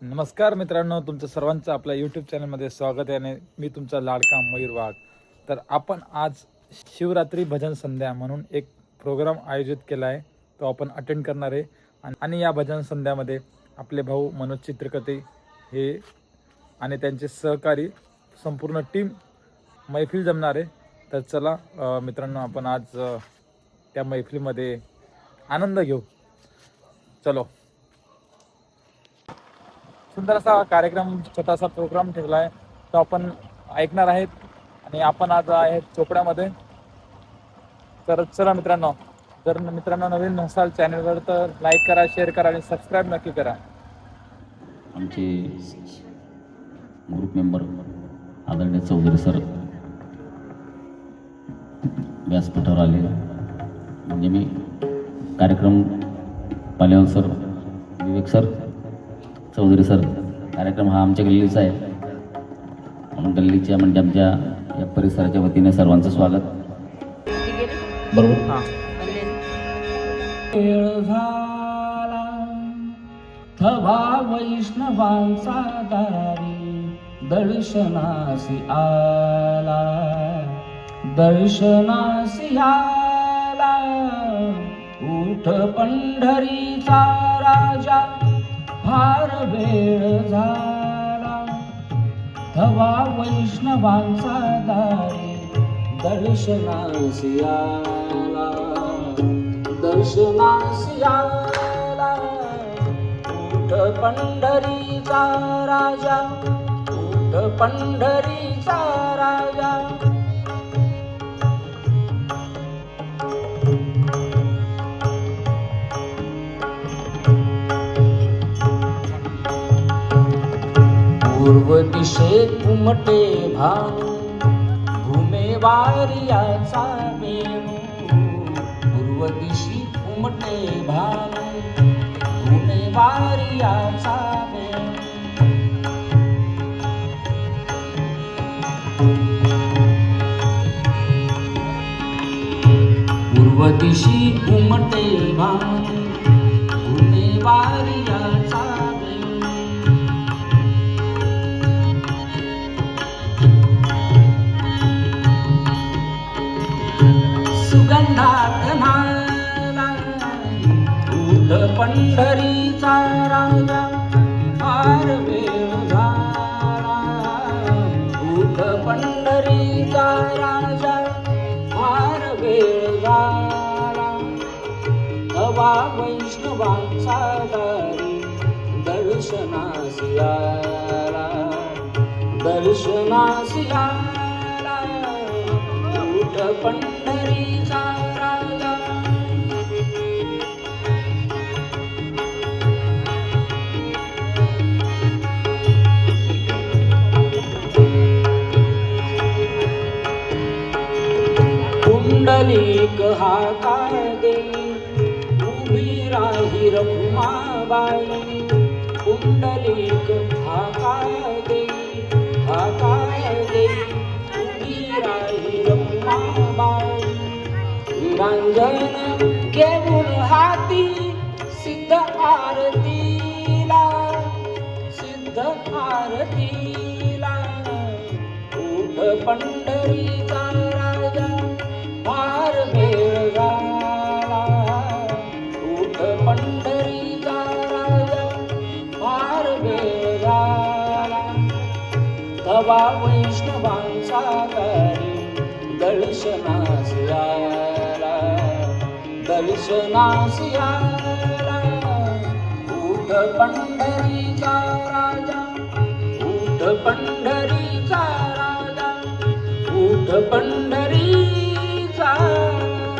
नमस्कार मित्रांनो, तुमचं सर्वांचं आपल्या यूट्यूब चॅनलमध्ये स्वागत आहे आणि मी तुमचा लाडका मयूर वाघ. तर आपण आज शिवरात्री भजन संध्या म्हणून एक प्रोग्राम आयोजित केला आहे, तो आपण अटेंड करणार आहे. आणि या भजन संध्यामध्ये आपले भाऊ मनोज चित्रकते हे आणि त्यांचे सहकारी संपूर्ण टीम मैफिल जमणार आहे. तर चला मित्रांनो, आपण आज त्या मैफिलीमध्ये आनंद घेऊ. चलो. सुंदर असा कार्यक्रम, छोटासा प्रोग्राम ठेवला आहे, तो आपण ऐकणार आहेत. आणि आपण आज आहेत चोपड्यामध्ये. तर चला मित्रांनो, जर मित्रांनो नवीन असाल चॅनलवर तर लाईक करा, शेअर करा आणि सबस्क्राईब नक्की करा. आमचे ग्रुप मेंबर आदरणीय चौधरी सर व्यासपीठावर आले. म्हणजे मी कार्यक्रम पाल्यावर सर, विवेक सर, चौधरी सर, कार्यक्रम हा आमच्या गल्लीचा आहे म्हणून गल्लीच्या म्हणजे आमच्या या परिसराच्या वतीने सर्वांचं स्वागत. बरोबर. वेळ झाला थवा वैष्णवांचा दारी, दर्शनासी आला, दर्शनासी आला. उठ पंढरीचा राजा, फार वेळ झाला. थवा वैष्णवांचा दारी, दर्शनासी आला, दर्शनासी आला. उठ पंढरीचा राजा, उठ पंढरीचा राजा. पूर्व दिशेत उमटे भानू, भूमेवारियाचा वेणू. पूर्व दिशी उमटे भानू, भूमेवारियाचा वेणू. पूर्व दिशी उमटे भानू, भूमेवारियाचा वेणू. सुगंधात न्हायला उठ पंढरीचा राजा, फार वेळ झाला. उठ पंढरीचा राजा, फार वेळ झाला. हवा वैष्णवांचा दारी, दर्शनासी आला, दर्शनासी आला. उठ पंढरीचा राजा. कुंडलिक हाकार देई, उभी राही रखुमाबाई. कुंडलिक हाकार देई, हाकार देई, उभी राही रखुमाबाई. विरांजन घेऊन हाती, सिद्ध आरतीला, सिद्ध आरतीला. उठ पंढरीचा राजा, फार वेळ झाला. उठ पंढरीचा राजा, फार वेळ झाला. थवा वैष्णवांचा दारी, दर्शनासी आला, दर्शनासी आला. उठ पंढरीचा राजा, उठ पंढरीचा राजा, उठ पंढरीचा राजा.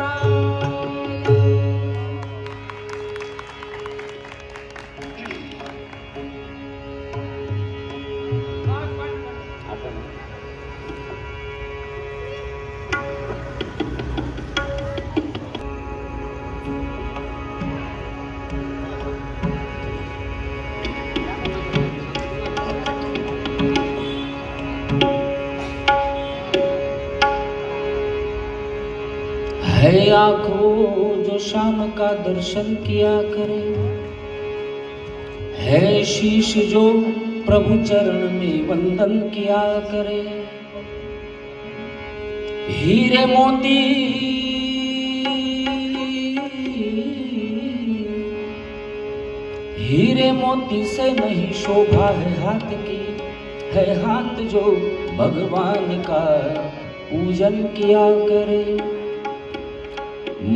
है आँखों जो शाम का दर्शन किया करे, है शीश जो प्रभु चरण में वंदन किया करे, हीरे मोती हीरे मोती से नहीं शोभा है हाथ की, है हाथ जो भगवान का पूजन किया करे।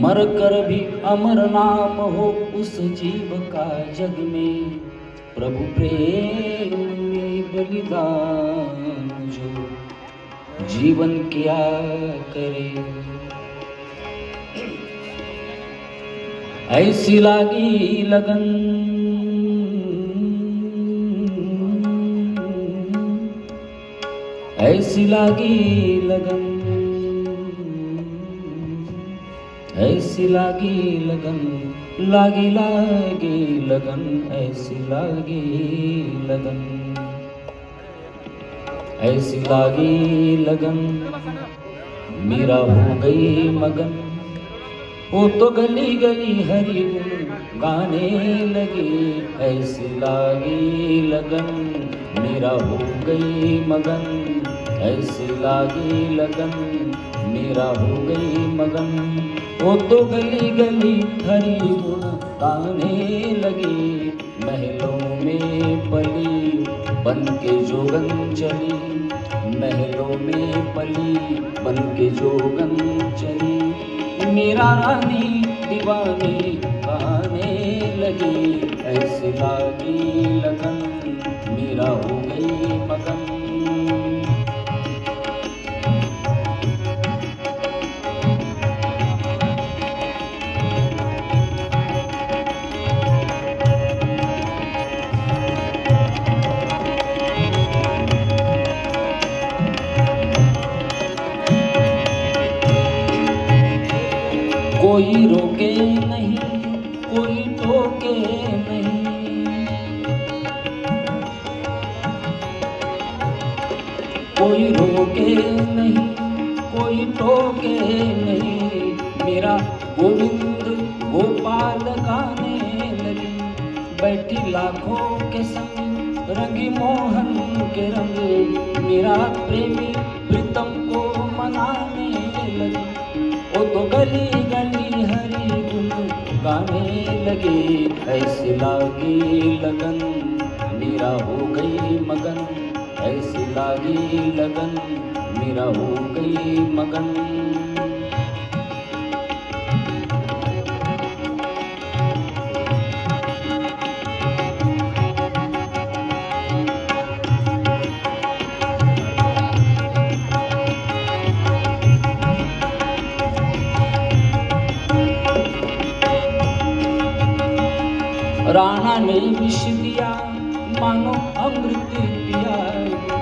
मर कर भी अमर नाम हो उस जीव का जग में, प्रभु प्रेम में बलिदान जो जीवन किया करे। ऐसी लागी लगन, ऐसी लागी लगन, ऐसी लागी लगन, लागी लागी लगन, ऐसी लागी लगन, ऐसी लागी लगन, मेरा हो गई मगन। वो तो गली गली हरि गुण गाने लगे, ऐसी लागी लगन, मेरा हो गई मगन, ऐसी लागी लगन, मेरा हो गई मगन। वो तो गली गली हरि गुण गाने लगे, महलों में पली बन के जोगन चली, महलों में पली बन के जोगन चली। मेरा रानी दीवानी गाने लगी, ऐसी लागी लगन, मेरा हो गई मगन। कोई रोके नहीं, कोई टोके नहीं, कोई रोके नहीं, कोई टोके नहीं। मेरा गोविंद गोपाल गाने लगी, बैठी लाखों के संग रंगी मोहन के रंग, मेरा प्रेमी प्रीतम को मनाने लगी। वो तो गली गली हरि गुण गाने लगे, ऐसी लागी लगन, मेरा हो गई मगन, ऐसी लागी लगन, मेरा हो गई मगन। राणा ने विष दिया मानो अमृत पिया,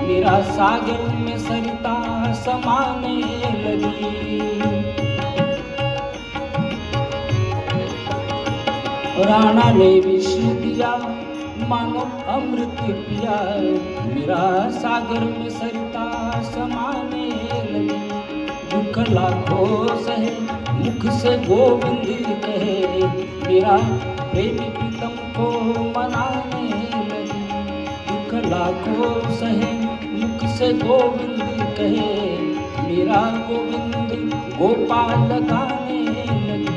मेरा सागर में सरिता समाने लगी। राणा ने विष दिया मानो अमृत पिया, मेरा सागर में सरिता समाने लगी। दुख लाखों सहे मुख से गोविंद कहे, मेरा प्रेमी प्रीतम को मनाने लगी। दुख लाखों सहे मुख से गोविंद कहे, मेरा गोविंद गोपाल गाने लगे।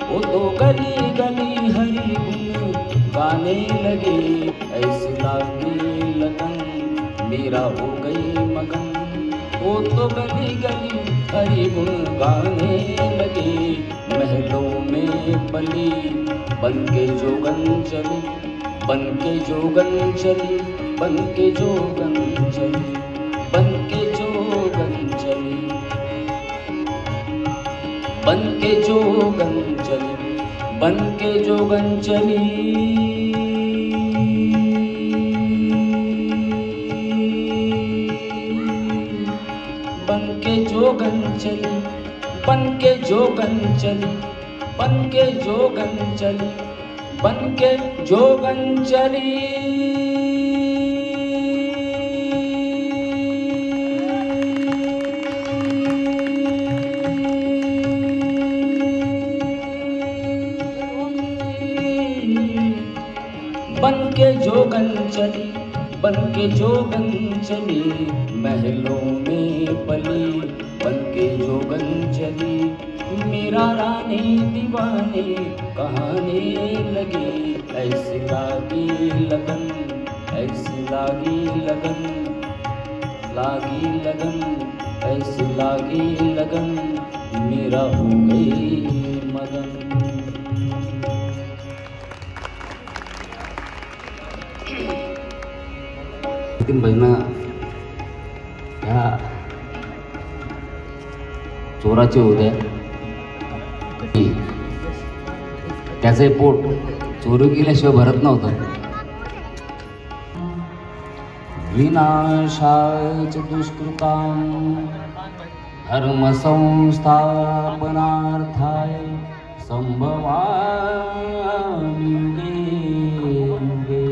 वो तो गली गली हरि गुण गाने लगे, ऐसी लागी लगन, मेरा हो गई मगन। वो तो गली गली हरि गुण गाने लगे, महलों में पली बन के जोगन चली, बन के जोगन चली, बन के जोगन चली, बन के जोगन चली, बन के जोगन चली, बन के जोगन चली। बन के जोगन चली, बन के जोगन चली, बन के जोगन चली, बन के जोगन चली। बन के जो जोगंचली बनके जोगंचली, महलों में पली बनके जोगंचली, मेरा रानी दीवाने कहाने लगे, ऐसी लागी लगन, ऐसी लागी लगन, लागी लगन, ऐसी लागी लगन, मेरा हो गई मगन। तीन भजना ह्या चोराचे होते, त्याचे पोट चोरी केल्याशिवाय भरत नव्हतं. विनाशाच दुष्कृतां धर्म संस्थापनार्थाय संभवामि युगे.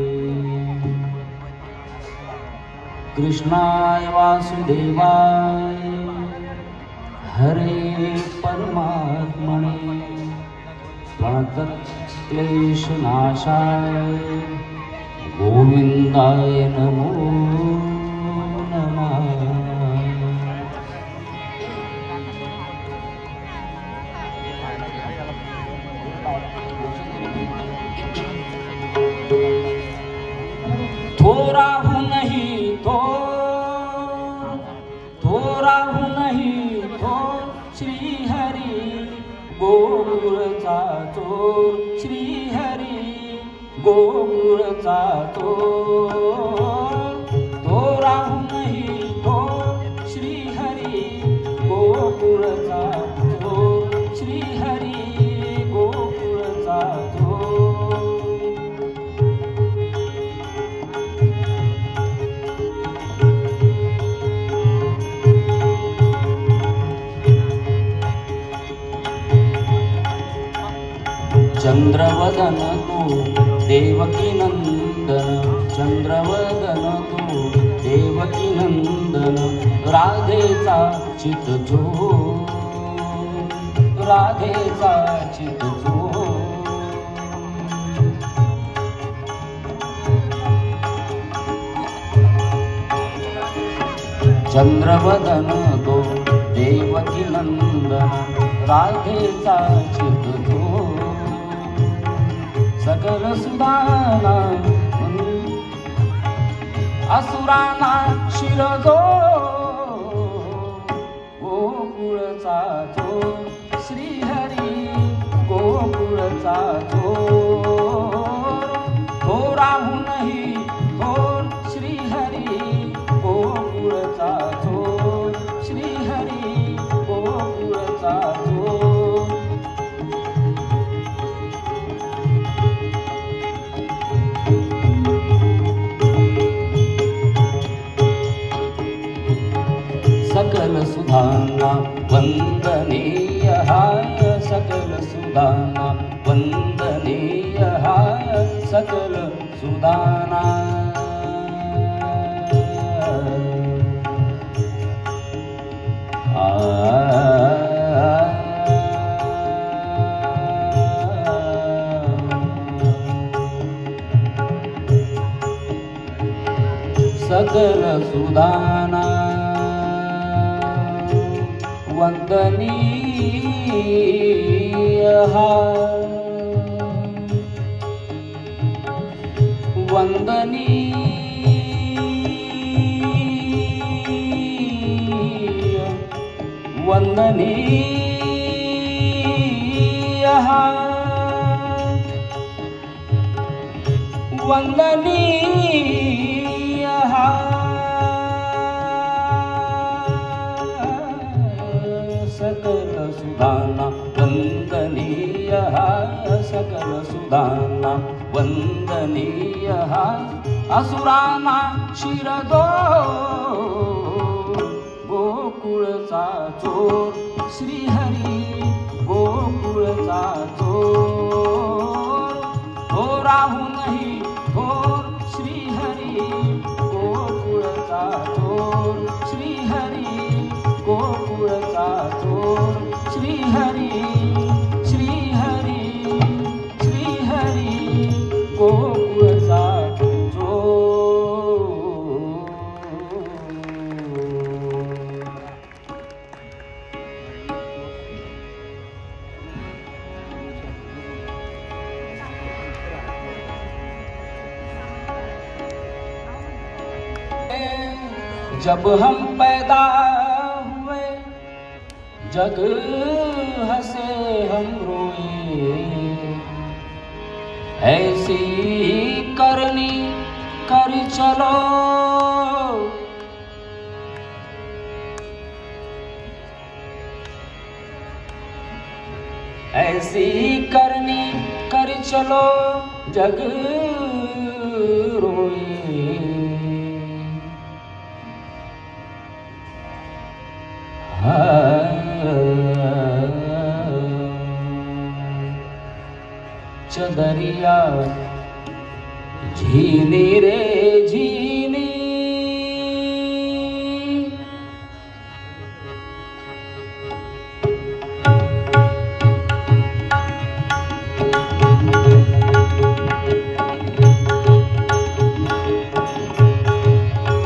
कृष्णाय वासुदेवाय हरे परमात्मने प्रणतक्लेशनाशाय गोविंदाय नमो नमः. थोरा हूँ नहीं थोरा हूँ नहीं थोर, श्री हरि गोकुळचा चोर, श्री हरि गोकुळचा चोर. थोरा हूँ नहीं थोर, श्री हरि गोकुळचा चोर, श्री हरि गोकुळचा चोर. चंद्रवदन तू देवकी नंदन, चंद्रवदन तू देवकी नंदन, राधेचा चितचोर, राधेचा चितचोर. चंद्रवदन तो देवकी नंदन, राधेचा चितचोर. सकल सुदाना असुराना शिरजो, गोकुळचा चोर, श्री हरी गोकुळचा चोर. थोरा हूँ नहीं थोर, श्री हरी गोकुळचा चोर, श्री हरी गोकुळचा चोर. सकल सुधाना वंदनीय हाय, सकल सुदाना वंदनीय हाय, सकल सुदाना. सकल सुदाना वंदनीय हाय, वंदनीय वंदनीय हाय, वंदनीय हाय. सकल सुदाना वंदनीय हाय, सकल सुदाना वंदनीय हाय. असुराना शिरजो, गोकुळचा चोर, श्री हरी गोकुळचा चोर. थोरा हूँ नहीं थोर, श्री हरी गोकुळचा चोर, श्री हरी गोकुळचा चोर, श्री हरी श्री हरी श्री हरी गोकुळचा चोर. जब हम पैदा हुए जग हंसे हम रोए, ऐसी करनी कर चलो, ऐसी करनी कर चलो जग रोए। चदरिया झीनी रे झीनी,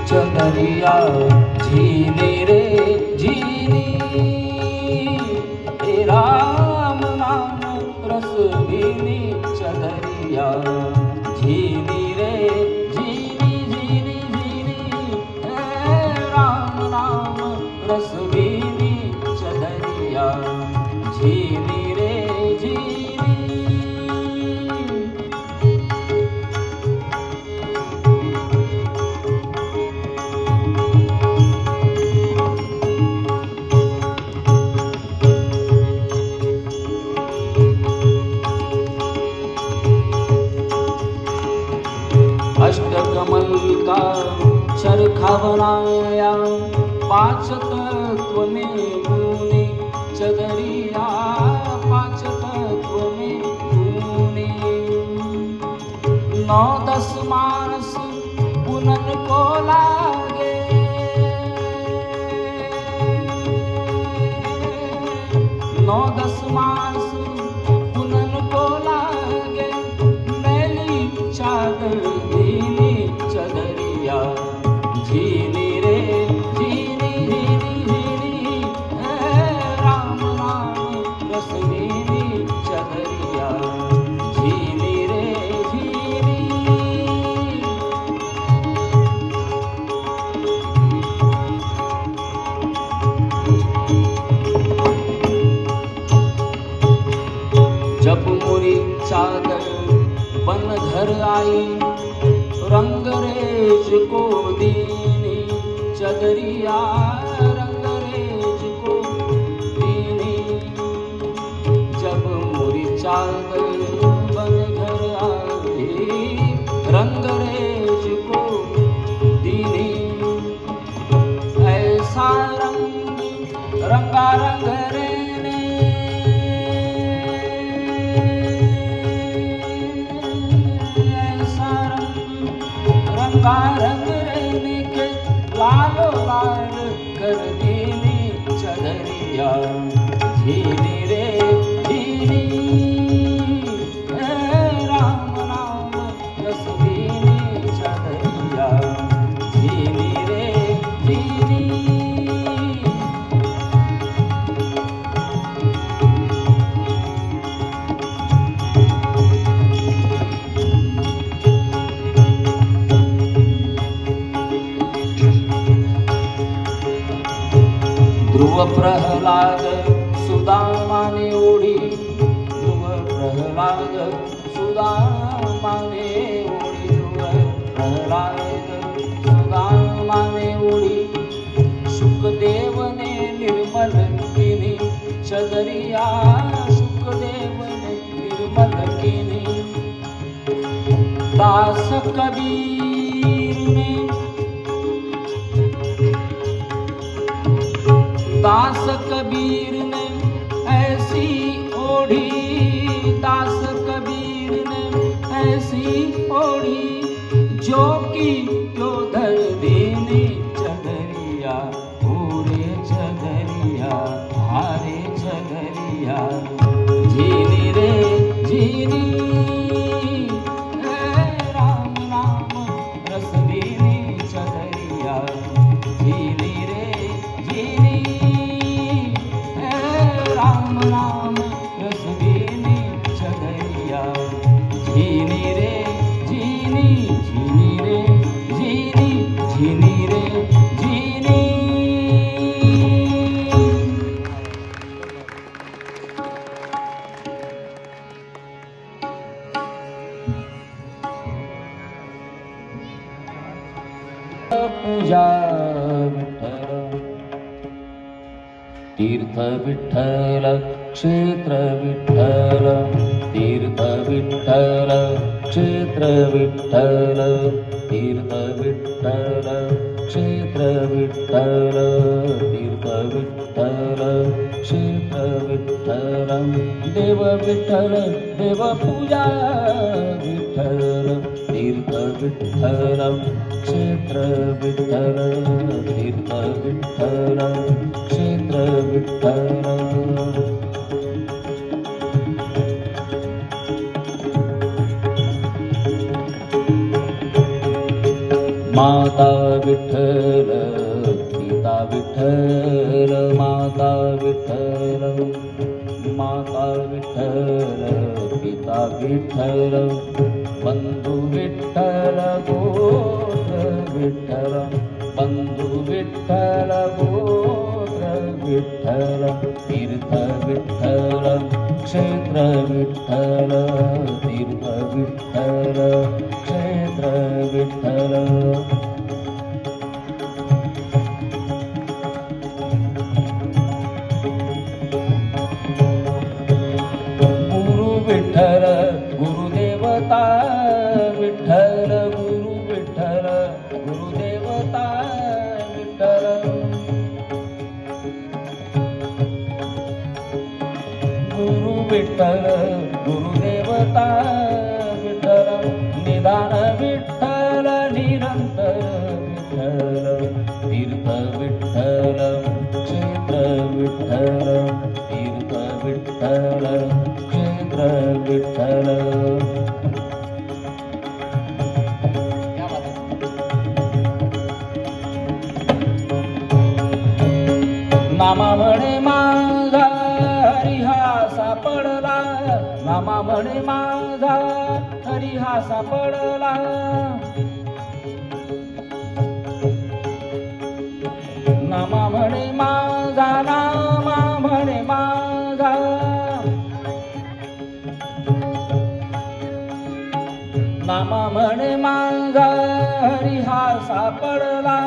चदरिया झीनी रे झीनी, हे राम नाम रस भीनी। चदरिया झीनी रे झीनी झीनी झीनी, हे राम नाम रस भीनी। चदरिया झीनी रे झीनी। अष्टकमल का चरखा बनाया, पांच तत्व में गुनी। चदरिया पांच तत्व में गुनी, 9-10 मास बुनन को लागे, 9-10 मास बुनन को लागे, मैली चादर भीनी। चदरिया झीनी रे झीनी झीनी झीनी, हे राम नाम रस भीनी। चदरिया झीनी रे झीनी। जब मुरी चादर बन घर आई, रंगरेज को दीनी। चदरिया रंगरेज को दीनी, जब मुरी चादर बन घर आई, रंगरेज को दीनी। ऐसा रंग रंगारंग रेने, ऐसा रंग रहने के लालो लाल कर दीनी। चदरिया झीनी रे झीनी, हे राम नाम रस भीनी। चदरिया झीनी रे झीनी। ध्रुव प्रहलाद सुदामाने ओढी, ध्रुव प्रहलाद सुदामाने ओढी, ध्रुव प्रहलाद सुदामाने ओढी। शुकदेवने निर्मल किनी। चदरिया शुकदेवने निर्मल किनी। दास कबीर ने, दास कबीर ने ऐसी ओढ़ी, दास कबीर ने ऐसी ओढ़ी, जो की जो धर दीनी। चदरिया पूरे चदरिया हारे चदरिया झीनी रे झीनी, हे राम नाम रस भीनी। चदरिया झीनी रे झीनी, पूजा विठ्ठल तीर्थ विठ्ठल क्षेत्र विठ्ठल तीर्थ विठ्ठल क्षेत्र विठ्ठल तीर्थ विठ्ठल क्षेत्र विठ्ठल तीर्थ विठ्ठल क्षेत्र विठ्ठल देव विठ्ठल देव पूजा विठ्ठल तीर्थ विठ्ठल क्षेत्र विठ्ठल तीर्थ विठ्ठल क्षेत्र विठ्ठल माता विठ्ठल पिता विठ्ठल माता विठ्ठल माता विठ्ठल पिता विठ्ठल बंधू विठ्ठल गोत्र विठ्ठल बंधू विठ्ठल गोत्र विठ्ठल तीर्थ विठ्ठल क्षेत्र विठ्ठल तीर्थ विठ्ठल क्षेत्र विठ्ठल गुरु विठ्ठल गुरुदेवता विठ्ठल गुरु विठ्ठल गुरुदेवता विठ्ठल गुरु विठ्ठल गुरुदेवता विठ्ठल निदान विठ्ठल निरंतर विठ्ठल तीर्थ विठ्ठल क्षेत्र विठ्ठल तीर्थ विठ्ठल क्षेत्र विठ्ठल नामा म्हणे माझा हरी हा सापडला नामा म्हणे माझा हरी हा सापडला नामा म्हणे माझा नामा म्हणे माझा नामा म्हणे माझा हरी हा सापडला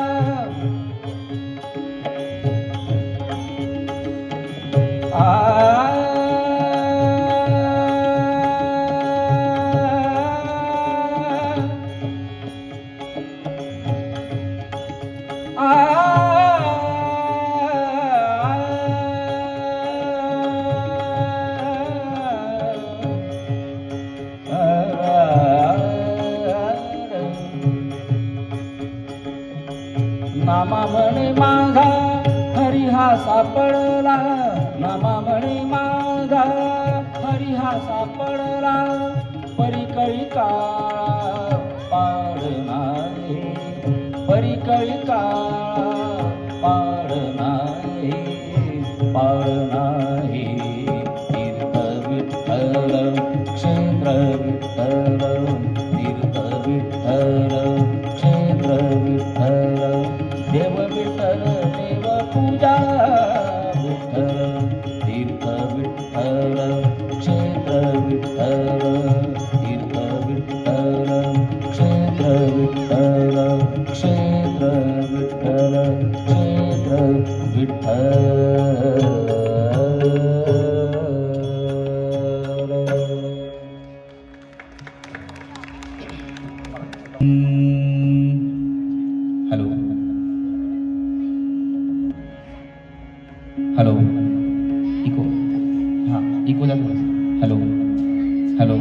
नामा म्हणे माझा हरी हा सापडला नामा म्हणे माझा हरी हा सापडला परिकळी काळा पाडणारे परिकळी काळा पाडणारे पाडणारे तीर्थ विठ्ठल क्षेत्र विठ्ठल तीर्थ विठ्ठल क्षेत्र विठ्ठल देव विठ्ठल देव पूजा विठ्ठल तीर्थ विठ्ठल क्षेत्र विठ्ठल तीर्थ विठ्ठल क्षेत्र विठ्ठल क्षेत्र विठ्ठल क्षेत्र हॅलो हॅलो इको हां इको द्या थोडंसं हॅलो हॅलो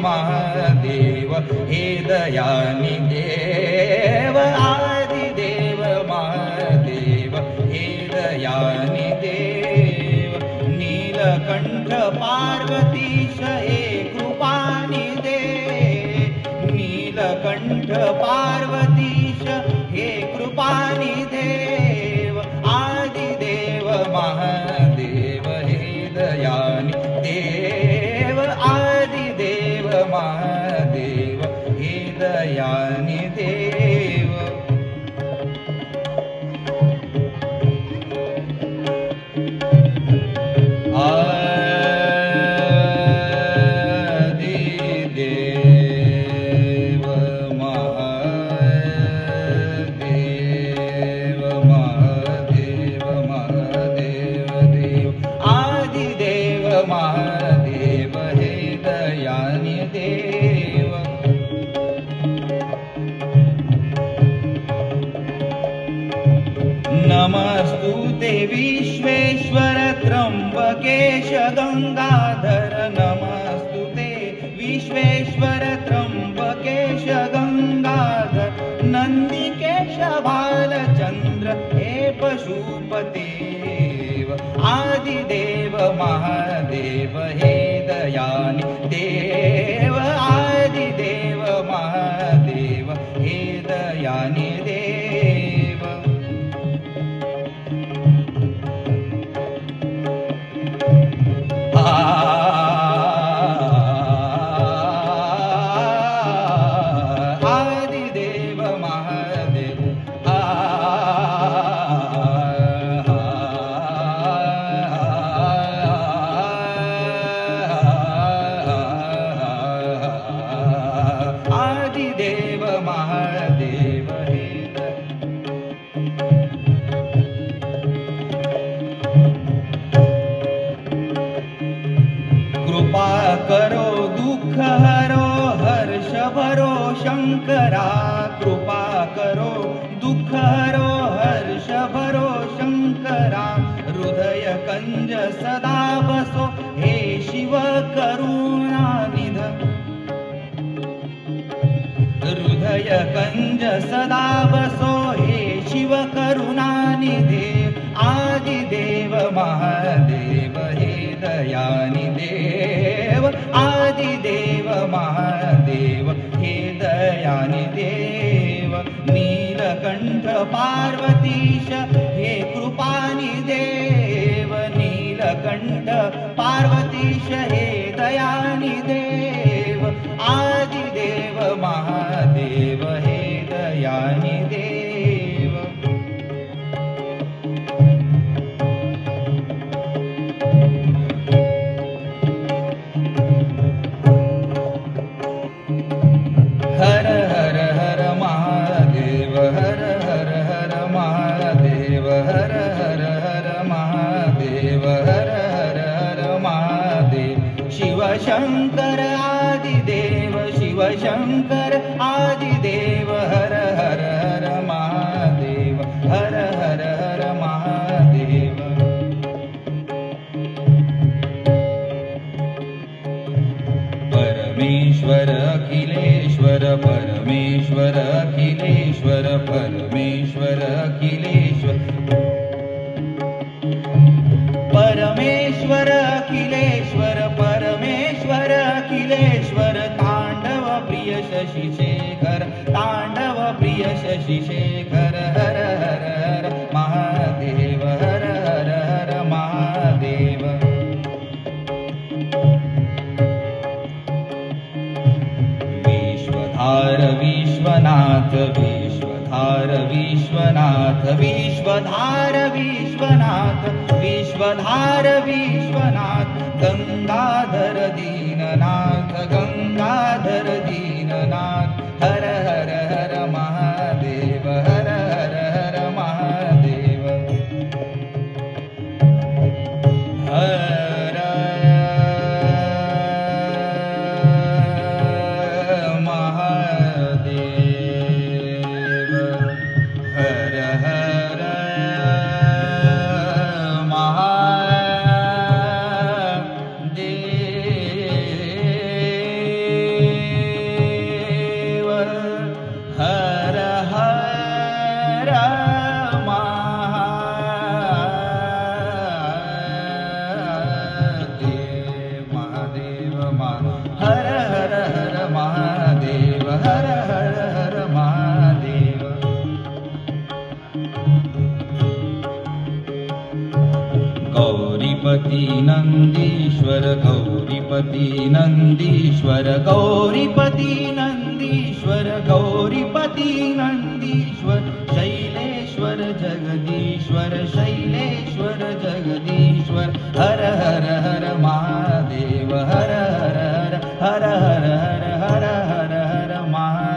महादेव हे दयानी देव आदिदेव महादेव हे दयानी देव नीलकंठ पार्वतीश हे कृपानी देव नीलकंठ पार्वतीश हे कृपानी देव आदिदेव महादेव हे दयानी देव आदिदेव महादेव हे दयानी देव आदिदेव महादेव महादेव महादेव देव आदिदेव महादेव हे दयानी देव नमस्तुते विश्वेश्वर त्र्यंबकेश गंगाधर नमस्तुते विश्वेश्वर त्र्यंबकेश गंगाधर नंदिकेश भालचंद्र हे पशुपतेव आदिदेव महादेव हे दयानी देव आदिदेव महादेव हे दयानी देव आदिदेव महादेव आदिदेव महादेव हे कृपा करो दुःख हरो हर्ष भरो शंकरा कृपा करो दुःख हरो हर्ष भरो शंकरा हृदय कंज सदा बसो हे शिव करुणानिध हृदय कंज सदा बसो हे शिव करुणानिधे आदिदेव महादेव हे दयानी देव आदिदेव महादेव हे दयानी देव नीलकंठ पार्वतीश हे कृपानी देव नीलकंठ पार्वतीश हे दयानी देव आदिदेव महादेव हे दयानी देव हर हर हर महादेव हर हर हर महादेव हर हर हर महादेव हर हर हर महादेव शिवशंकर आदिदेव शिवशंकर आदिदेव हर हर हर महादेव हर हर हर महादेव परमेश्वर अखिलेश्वर परमेश्वर अखिलेश्वर परमेश्वर अखिलेश्वर परमेश्वर अखिलेश्वर परमेश्वर अखिलेश्वर तांडव प्रिय शशि शेखर तांडव प्रिय शशि शेखर हर हर हर महादेव हर हर हर महादेव विश्वधार विश्वनाथ विश्वधार विश्वनाथ विश्वधार विश्वनाथ विश्वधार विश्वनाथ गंगाधर दीननाथ गंगाधर दीननाथ हर हर हर महादेव हर हर हर महादेव हर महादेव हर हर महादेव हर हर हर महादेव हर हर हर महादेव गौरीपति नंदीश्वर गौरीपति नंदीश्वर गौरीपति नंदीश्वर गौरीपति नंदीश्वर शैलेश्वर जगदीश्वर शैलेश्वर जगदीश्वर हर हर हर महादेव हर हर हर हर हर हर हर हर हर महादेव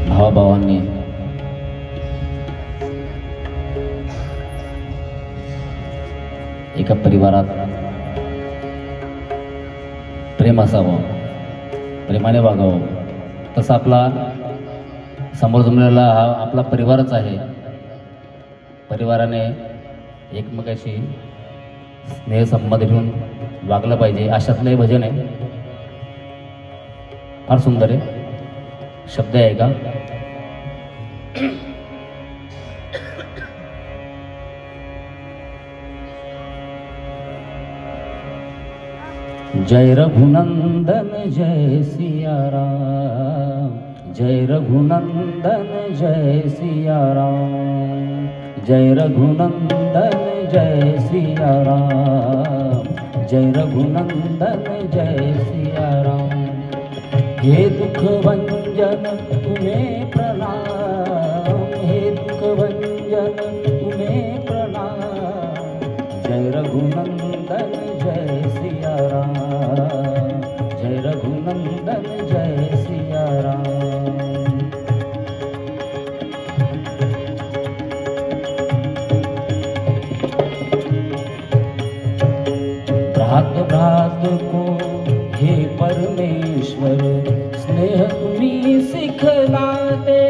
भावाभावांनी एका परिवारात प्रेम असावं, प्रेमाने वागावं. तसा आपला समोर जमलेला हा आपला परिवारच आहे. परिवाराने एकमेकाशी स्नेहसंबंध ठेवून वागलं पाहिजे. अशातलं हे भजन आहे. फार सुंदर आहे. शब्द आहे का? जय रघुनंदन जय सिया राम, जय रघुनंदन जय सिया राम, जय रघुनंदन जय सिया राम, जय रघुनंदन जय सिया राम. हे दुख भंजन तुम्हें प्रणाम, हे दुख भंजन तुम्हें प्रणाम. जय रघुनंदन जय सिया राम, जय रघुनंदन जय सिया राम. भ्रात भ्रात को हे परमेश्वर स्नेह तुम्ही सिखलाते.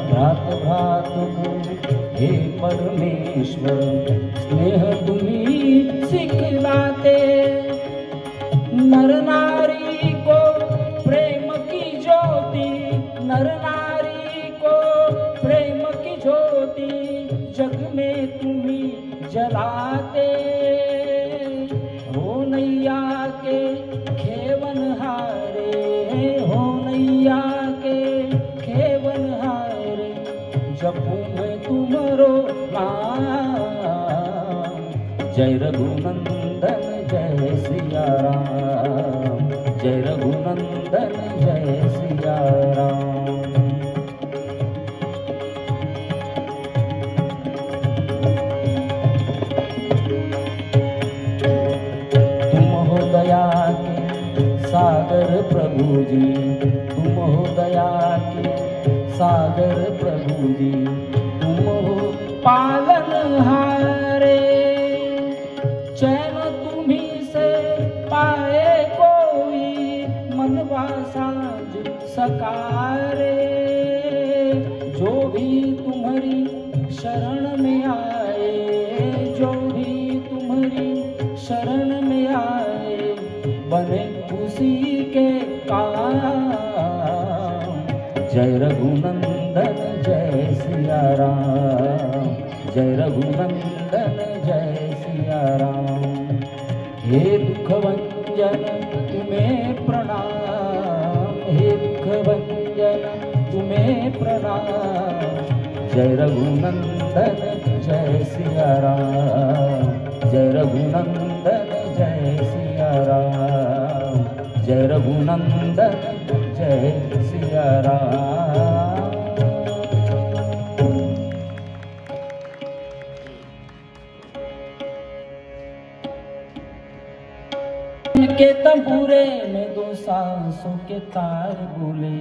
भ्रात भ्रात को हे परमेश्वर स्नेह तुम्ही सिखलाते. नर नारी को प्रेम की ज्योति, नर नारी को प्रेम की ज्योति जग में तुम्ही जलाते. हो नैया के खेवन हारे, हो नैया के खेवन हारे, जपू मैं तुमरो नाम. जय रघुनंदन जय सिया राम, जय रघुनंदन जय सिया राम. तुम हो दया के सागर प्रभु जी, तुम हो दया के सागर प्रभु जी, तुम हो पालनहारे. चैन तुम्ही से पाए कोई मनवा साज सकारे. जो भी तुम्हारी शरण में आए, जो भी तुम्हारी शरण में आए, बने उसी के काम. जय रघुनंदन जय सिया राम, जय रघुनंदन जय सिया राम. हे दुख भंजन तुम्हें प्रणाम, हे दुख भंजन तुम्हें प्रणाम. जय रघुनंदन जय सिया राम, जय रघुनंदन जय सिया राम, जय रघुनंदन जय सिया राम. के तंबूरे में दो सांसों के तार बोले.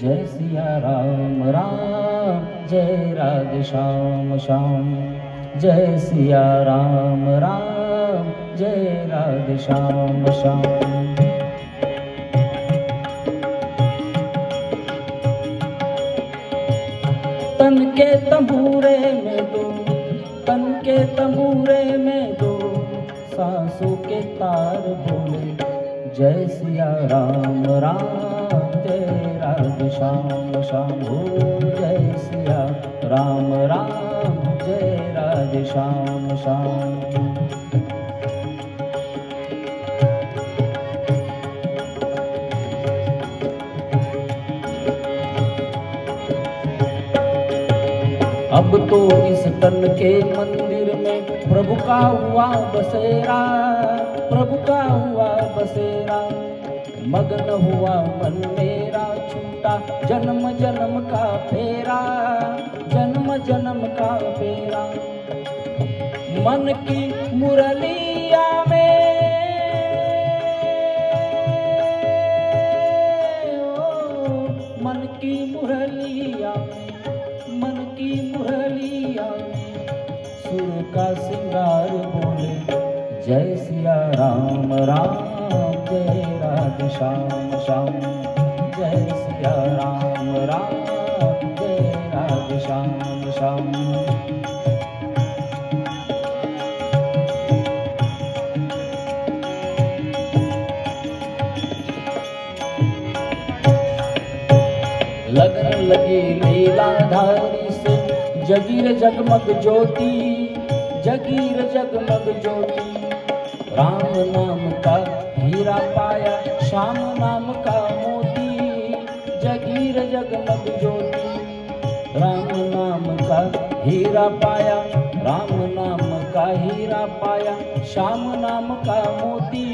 जय सिया राम राम, जय राधे श्याम श्याम. जय सिया राम राम, जय राधे श्याम श्याम. के तंबूरे में दो, तन के तंबूरे में दो, सांसों के तार बोले जय सिया राम राम, जय राधे श्याम श्याम हो, जय सिया राम राम, जय राधे श्याम श्याम। अब तो इस तन के मंदिर में प्रभु का हुआ बसेरा, प्रभु का हुआ बसेरा, मगन हुआ मन मेरा, छूटा जन्म जन्म का फेरा, जन्म जन्म का फेरा। मन की मुरलिया में ओ, मन की मुरलिया में, मन की मुरलिया में सुर का सिंगार बोले जय सिया राम राम, जय राधे श्याम श्याम, जय सिया राम राम, जय राधे श्याम श्याम। लगन लगी लीलाधारी से जगीर जगमग ज्योति, जगीर जगमग ज्योति, राम नाम का हीरा पाया, श्याम नाम का मोती, जगीर जगमग ज्योति, राम नाम का हीरा पाया, राम नाम का हीरा पाया, श्याम नाम का मोती,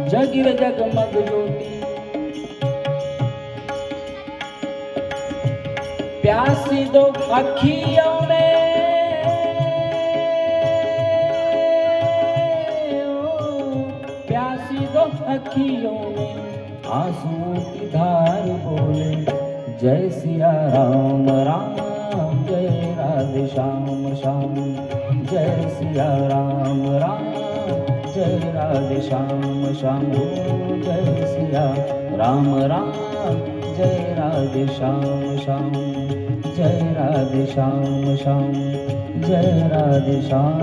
जगीर जगमग ज्योति। प्यासी दो अखियों में, प्यासी दो अखियों में आंसुओं की धार बोले जय सिया राम राम, जय राधे श्याम श्याम, जय सिया राम राम, जय राधे श्याम श्याम, जय सिया राम राम, जय राधे श्याम श्याम, जय राधे श्याम श्याम, जय राधे श्याम।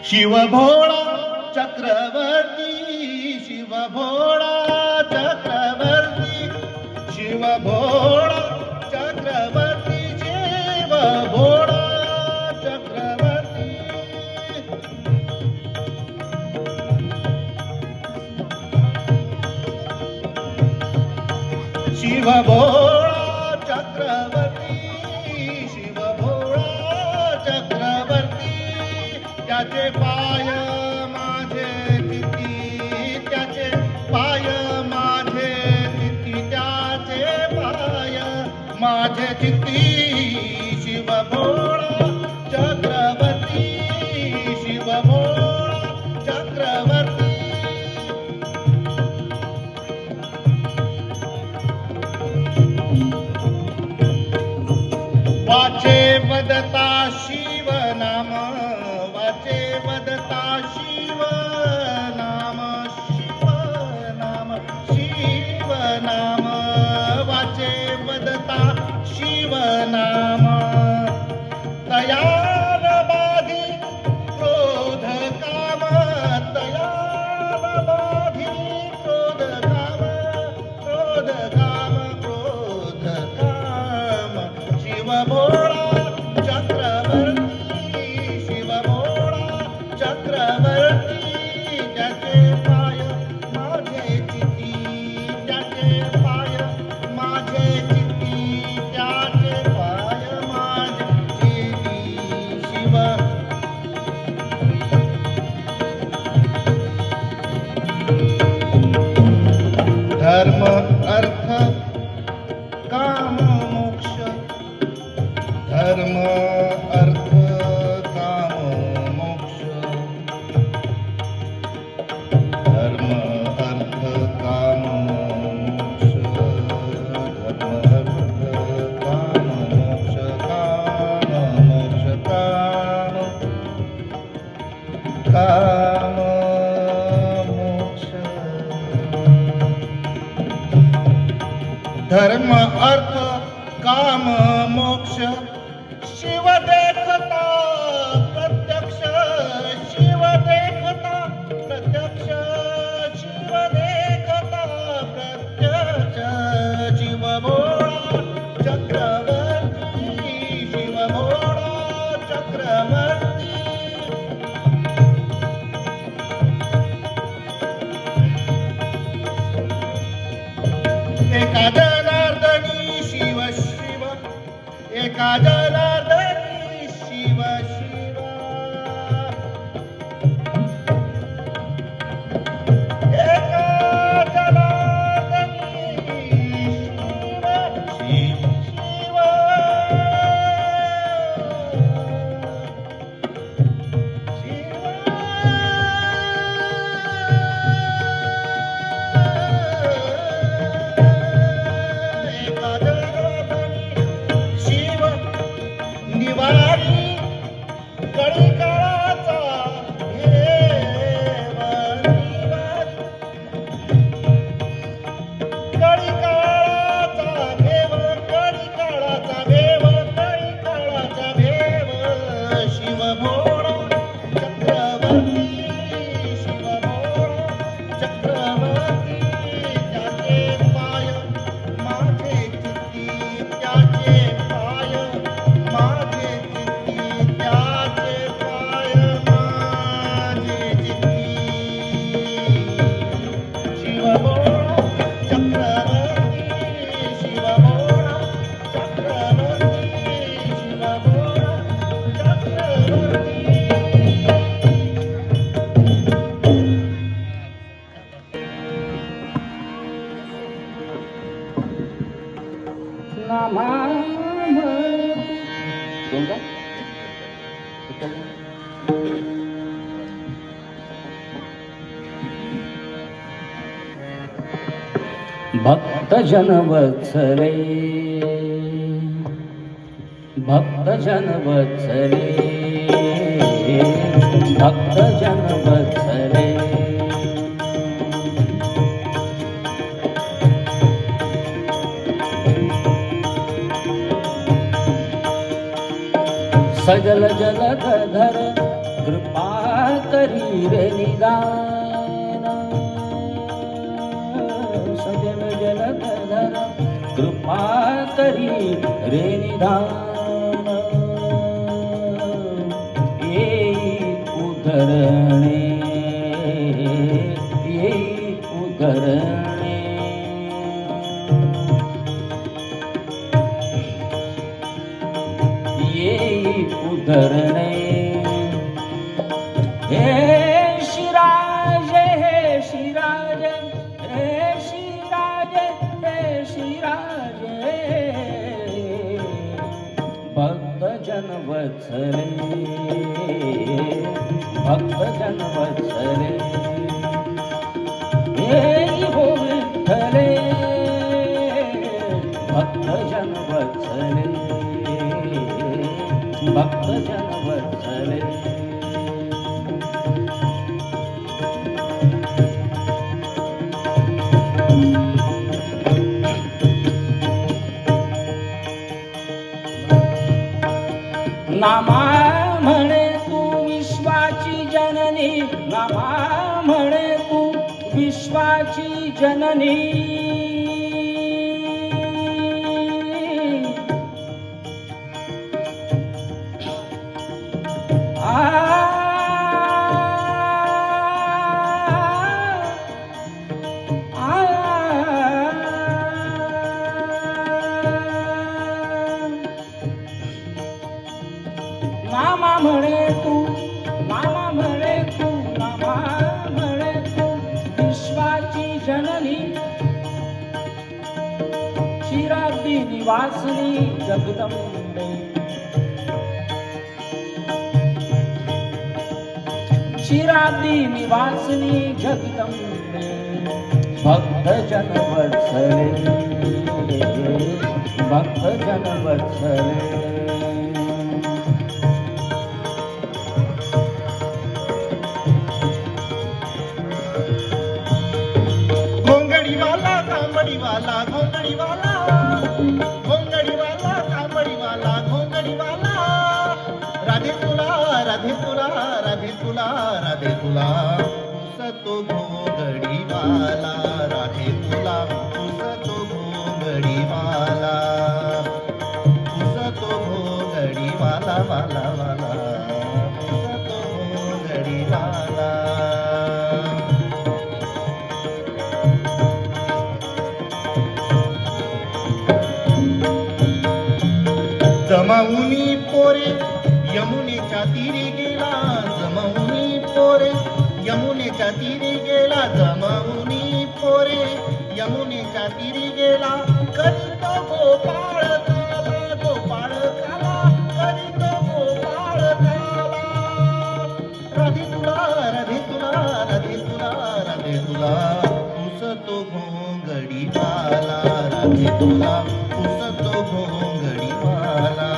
शिव भोळा चक्रवर्ती, शिव भोळा चक्रवर्ती, शिव भोळा चक्रवर्ती, शिव भोळा चक्रवर्ती। शिव भोळा चक्रवर्ती, शिव भोळा चक्रवर्ती, त्याचे पाय माझे तिथी, त्याचे पाय माझे तिथी, त्याचे पाय माझे तिथी। शिव भोळा चक्रवर्ती, शिव भोळा चक्रवर्ती। वाचे वदता शिव नाम, वाचे वदता शिव नाम, शिव नाम, शिव नाम, वाचे वदता शिव नाम। धर्म अर्थ काम मोक्ष शिव देखता प्रत्यक्ष शिव देखता प्रत्यक्ष शिव देखता प्रत्यक्ष शिव भोळा चक्रवर्ती शिव भोळा चक्रवर्ती एका जनार्दनी शिव शिव एका जनार्दनी शिव शिव एका जनार्दनी शिव शिव शिव निवारी कळी काळाचा भेव निवारी कळी काळाचा भेव कळी काळाचा भेव कळी काळाचा भेव शिव भोळा चक्रवर्ती शिव भोळा चक्रवर्ती त्याचे पाय माझे चित्ती त्याचे पाय माझे चित्ती त्याचे पाय माझे चित्ती शिव भोळा चक्रवर्ती शिव भोळा चक्रवर्ती शिव भोळा चक्रवर्ती भक्त जन वत्सले भक्त जन वत्सले भक्त जन वत्सले सजल जलधर कृपा करी रे निदान सजल जलधर कृपा करी रे निदान येई उधरणे येई उधरणे येई उधरणे हे शिराज हे शिराज हे शिराज हे शिराज भक्त जन वत्सले भक्त जन वत्सले हे हो विठ्ठले भक्त जन वत्सले भक्त जन वत्सले नामा म्हणे तू विश्वाची जननी नामा म्हणे तू विश्वाची जननी नामा म्हणे तू नामा म्हणे तू नामा म्हणे तू विश्वाची जननी क्षीराब्दी निवासिनी जगदंबे क्षीराब्दी निवासिनी जगदंबे भक्त जन वत्सले भक्त जन वत्सले घोंगडीवाला कांबडीवाला घोंगडीवाला वाला राधे तुला पुसतो घोंगडी वाला पुसतो घोंगडी वाला वाला वाला पुसतो घोंगडी वाला जमावुनी पोरे यमुनेच्या तीरी गेला जमावुनी पोरे यमुनेच्या तीरी गेला जमावुनी पोरे यमुनेच्या तीरी गेला करीतो गोपाळ काला गोपाळ काला करीतो गोपाळ काला राधे तुला राधे तुला राधे तुला राधे तुला पुसतो घोंगडी वाला राधे तुला पुसतो घोंगडी वाला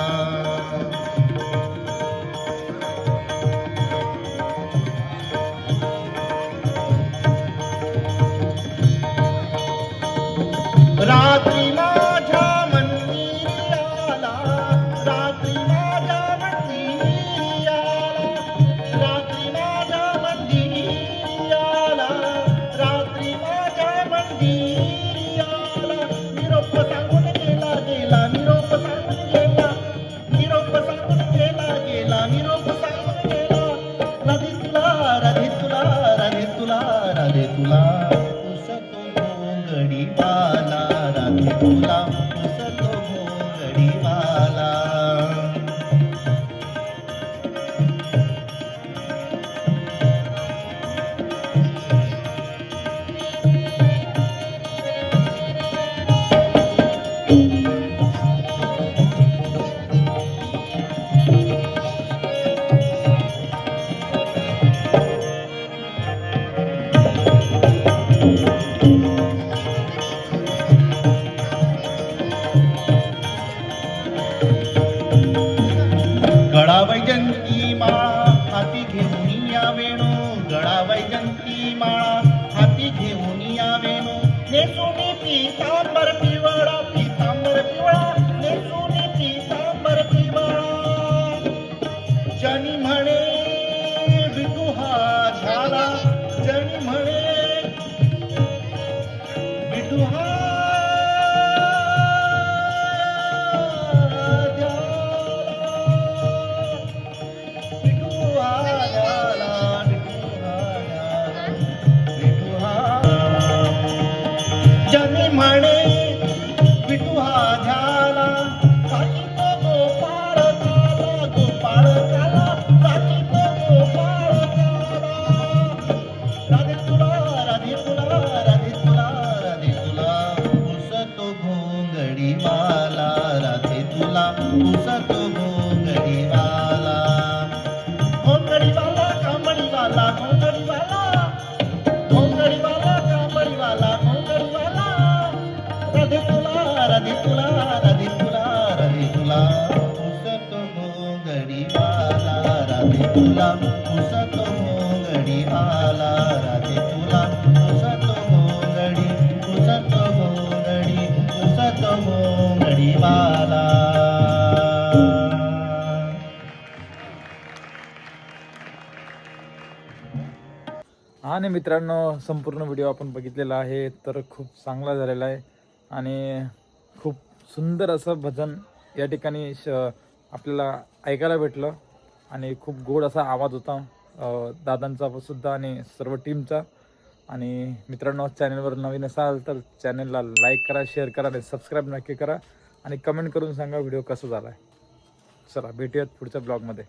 रात्री माझ्या मंदिरी आला रात्री माझ्या मंदिरी आला रात्री माझ्या मंदिरी आला रात्री माझ्या मंदिरी आला निरोप सांगून गेला गेला निरोप सांगून गेला निरोप सांगून गेला गेला निरोप सांगून गेला राधे तुला राधे तुला राधे तुला राधे तुला पुसतो घोंगडी वाला राधे तुला पुसतो घोंगडी वाला गळा वैजंती माळा हाती घेऊन या वेणू गळा वैजंती माळा हाती घेऊन या वेणू नेसुनी पीतांबर पिवळा नेसुनी पीतांबर पिवळा जनी म्हणे विठू हा झाला जनी म्हणे विठू हा जनी म्हणे विठू हा झाला साकी तो गोपाळ काला गोपाळ काला साकी तो गोपाळ काला राधे तुला राधे तुला राधे तुला राधे तुला पुसतो घोंगडी वाला राधे तुला पुसतो घोंगडी वाला घोंगडी वाला कांबडी वाला घोंगडी वाला घोंगडी वाला कांबडी वाला घोंगडी वाला राधे तुला राधे तुला राधे तुला राधे तुला पुसतो घोंगडी वाला राधे तुला पुसतो घोंगडी वाला राधे तुला पुसतो घोंगडी पुसतो घोंगडी वाला आणि मित्रांनो संपूर्ण व्हिडिओ आपण बघितलेला आहे तर खूप चांगला झालेला आहे आणि खूप सुंदर असं भजन या ठिकाणी आपल्याला ऐकायला भेटलं आणि खूप गोड असा आवाज होता दादांचा सुद्धा आणि सर्व टीमचा. आणि मित्रांनो चॅनलवर नवीन असाल तर चॅनलला लाईक करा, शेअर करा आणि सबस्क्राईब नक्की करा आणि कमेंट करून सांगा व्हिडिओ कसा झाला आहे. चला भेटूयात पुढच्या ब्लॉगमध्ये.